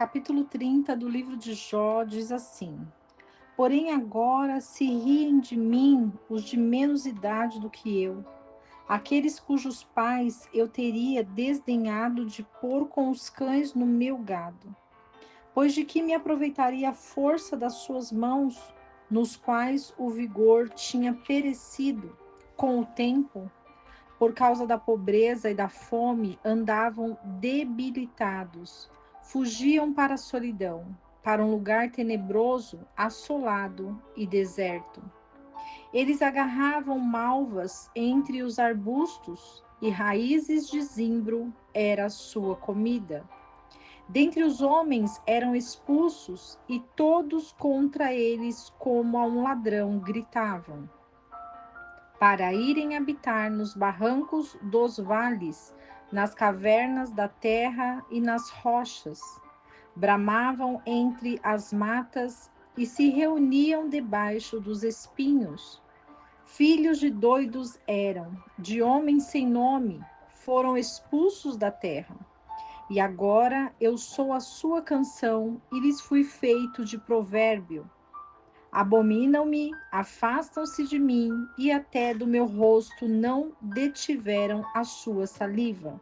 capítulo 30 do livro de Jó diz assim: Porém agora se riem de mim os de menos idade do que eu, aqueles cujos pais eu teria desdenhado de pôr com os cães no meu gado. Pois de que me aproveitaria a força das suas mãos, nos quais o vigor tinha perecido com o tempo? Por causa da pobreza e da fome, andavam debilitados, fugiam para a solidão, para um lugar tenebroso, assolado e deserto. Eles agarravam malvas entre os arbustos, e raízes de zimbro era a sua comida. Dentre os homens eram expulsos, e todos contra eles, como a um ladrão, gritavam para irem habitar nos barrancos dos vales, nas cavernas da terra e nas rochas. Bramavam entre as matas e se reuniam debaixo dos espinhos. Filhos de doidos eram, de homens sem nome, foram expulsos da terra. E agora eu sou a sua canção e lhes fui feito de provérbio. Abominam-me, afastam-se de mim, e até do meu rosto não detiveram a sua saliva.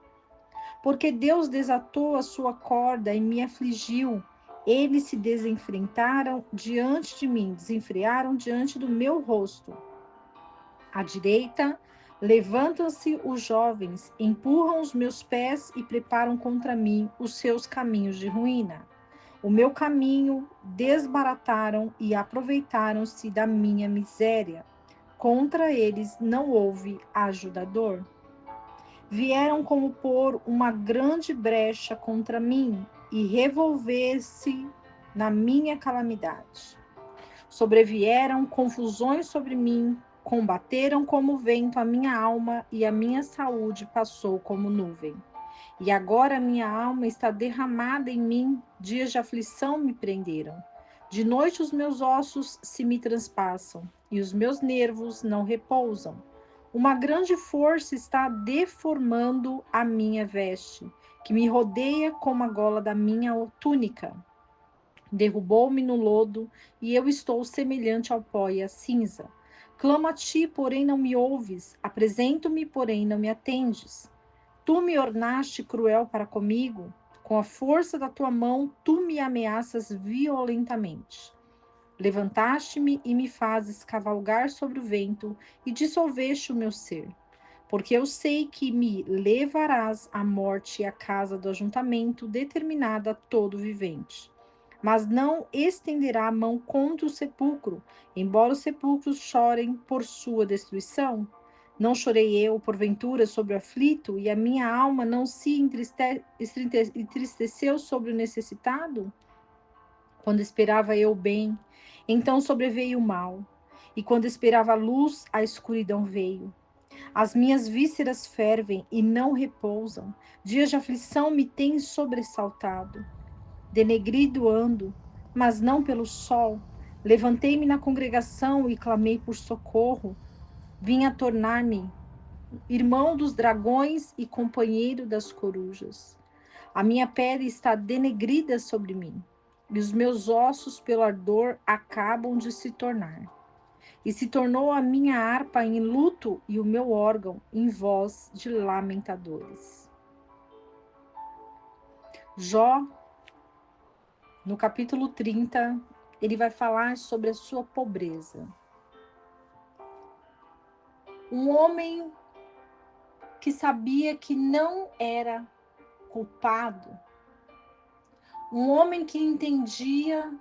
Porque Deus desatou a sua corda e me afligiu. Eles se desenfrearam diante de mim, desenfrearam diante do meu rosto. À direita, levantam-se os jovens, empurram os meus pés e preparam contra mim os seus caminhos de ruína. O meu caminho desbarataram e aproveitaram-se da minha miséria. Contra eles não houve ajudador. Vieram como por uma grande brecha contra mim e revolver-se na minha calamidade. Sobrevieram confusões sobre mim, combateram como vento a minha alma e a minha saúde passou como nuvem. E agora minha alma está derramada em mim, dias de aflição me prenderam. De noite os meus ossos se me transpassam e os meus nervos não repousam. Uma grande força está deformando a minha veste, que me rodeia como a gola da minha túnica. Derrubou-me no lodo e eu estou semelhante ao pó e à cinza. Clamo a ti, porém não me ouves. Apresento-me, porém não me atendes. Tu me ornaste cruel para comigo, com a força da tua mão tu me ameaças violentamente. Levantaste-me e me fazes cavalgar sobre o vento e dissolveste o meu ser. Porque eu sei que me levarás à morte e à casa do ajuntamento determinada a todo vivente. Mas não estenderá a mão contra o sepulcro, embora os sepulcros chorem por sua destruição. Não chorei eu, porventura, sobre o aflito, e a minha alma não se entristeceu sobre o necessitado? Quando esperava eu o bem, então sobreveio o mal, e quando esperava a luz, a escuridão veio. As minhas vísceras fervem e não repousam, dias de aflição me têm sobressaltado. Denegrido ando, mas não pelo sol. Levantei-me na congregação e clamei por socorro. Vim a tornar-me irmão dos dragões e companheiro das corujas. A minha pele está denegrida sobre mim, e os meus ossos pelo ardor acabam de se tornar. E se tornou a minha harpa em luto e o meu órgão em voz de lamentadores. Jó, no capítulo 30, ele vai falar sobre a sua pobreza. Um homem que sabia que não era culpado, um homem que entendia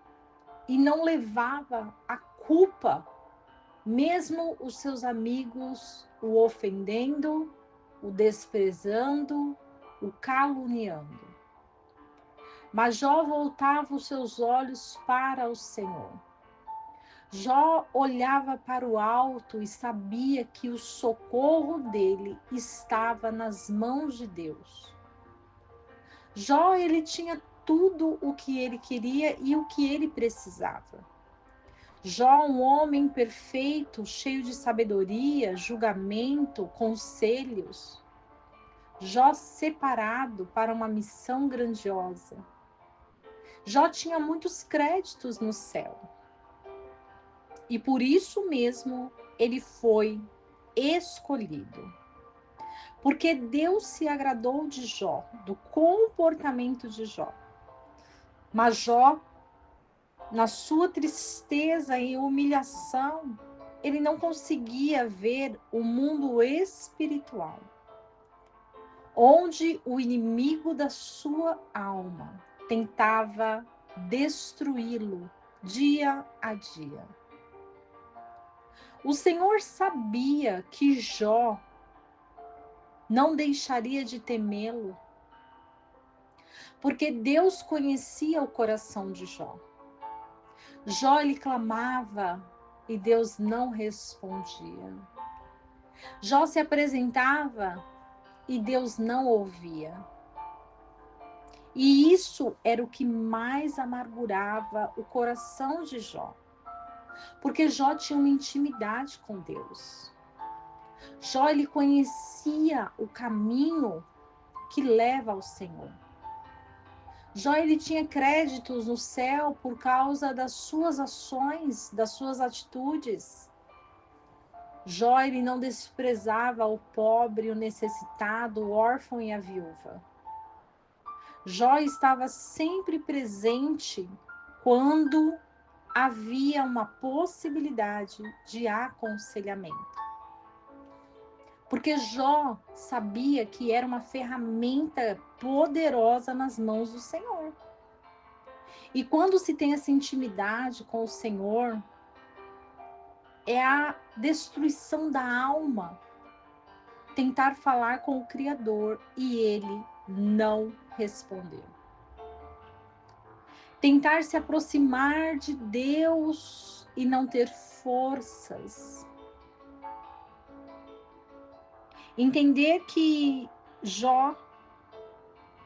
e não levava a culpa, mesmo os seus amigos o ofendendo, o desprezando, o caluniando. Mas Jó voltava os seus olhos para o Senhor. Jó olhava para o alto e sabia que o socorro dele estava nas mãos de Deus. Jó, ele tinha tudo o que ele queria e o que ele precisava. Jó, um homem perfeito, cheio de sabedoria, julgamento, conselhos. Jó separado para uma missão grandiosa. Jó tinha muitos créditos no céu. E por isso mesmo ele foi escolhido. Porque Deus se agradou de Jó, do comportamento de Jó. Mas Jó, na sua tristeza e humilhação, ele não conseguia ver o mundo espiritual, onde o inimigo da sua alma tentava destruí-lo dia a dia. O Senhor sabia que Jó não deixaria de temê-lo, porque Deus conhecia o coração de Jó. Jó, ele clamava e Deus não respondia. Jó se apresentava e Deus não ouvia. E isso era o que mais amargurava o coração de Jó, porque Jó tinha uma intimidade com Deus. Jó, ele conhecia o caminho que leva ao Senhor. Jó, ele tinha créditos no céu por causa das suas ações, das suas atitudes. Jó, ele não desprezava o pobre, o necessitado, o órfão e a viúva. Jó estava sempre presente quando havia uma possibilidade de aconselhamento. Porque Jó sabia que era uma ferramenta poderosa nas mãos do Senhor. E quando se tem essa intimidade com o Senhor, é a destruição da alma tentar falar com o Criador e ele não respondeu. Tentar se aproximar de Deus e não ter forças. Entender que Jó,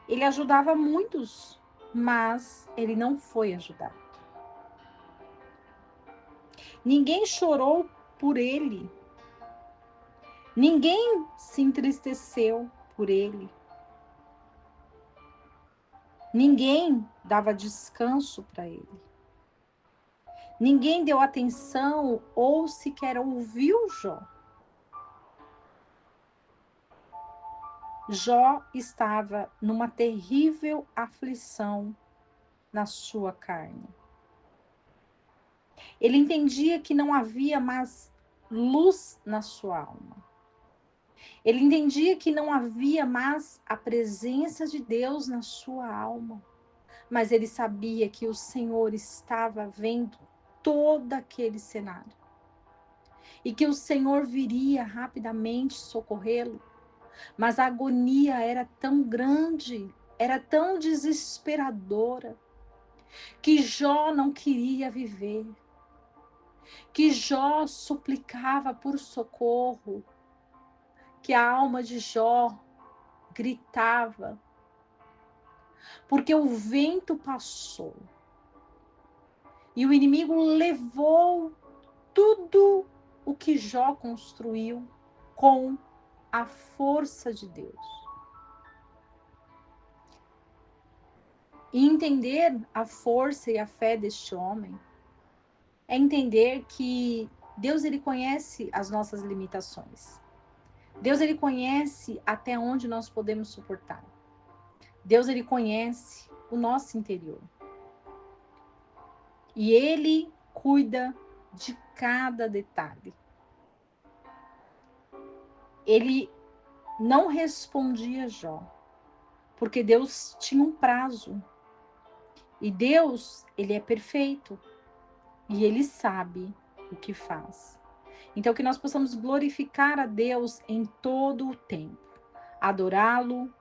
ele ajudava muitos, mas ele não foi ajudado. Ninguém chorou por ele. Ninguém se entristeceu por ele. Ninguém dava descanso para ele. Ninguém deu atenção ou sequer ouviu Jó. Jó estava numa terrível aflição na sua carne. Ele entendia que não havia mais luz na sua alma. Ele entendia que não havia mais a presença de Deus na sua alma. Mas ele sabia que o Senhor estava vendo todo aquele cenário. E que o Senhor viria rapidamente socorrê-lo. Mas a agonia era tão grande, era tão desesperadora, que Jó não queria viver. Que Jó suplicava por socorro. Que a alma de Jó gritava. Porque o vento passou. E o inimigo levou tudo o que Jó construiu com a força de Deus. E entender a força e a fé deste homem é entender que Deus, ele conhece as nossas limitações. Deus, ele conhece até onde nós podemos suportar. Deus, ele conhece o nosso interior. E ele cuida de cada detalhe. Ele não respondia Jó, porque Deus tinha um prazo. E Deus, ele é perfeito. E ele sabe o que faz. Então, que nós possamos glorificar a Deus em todo o tempo. Adorá-lo,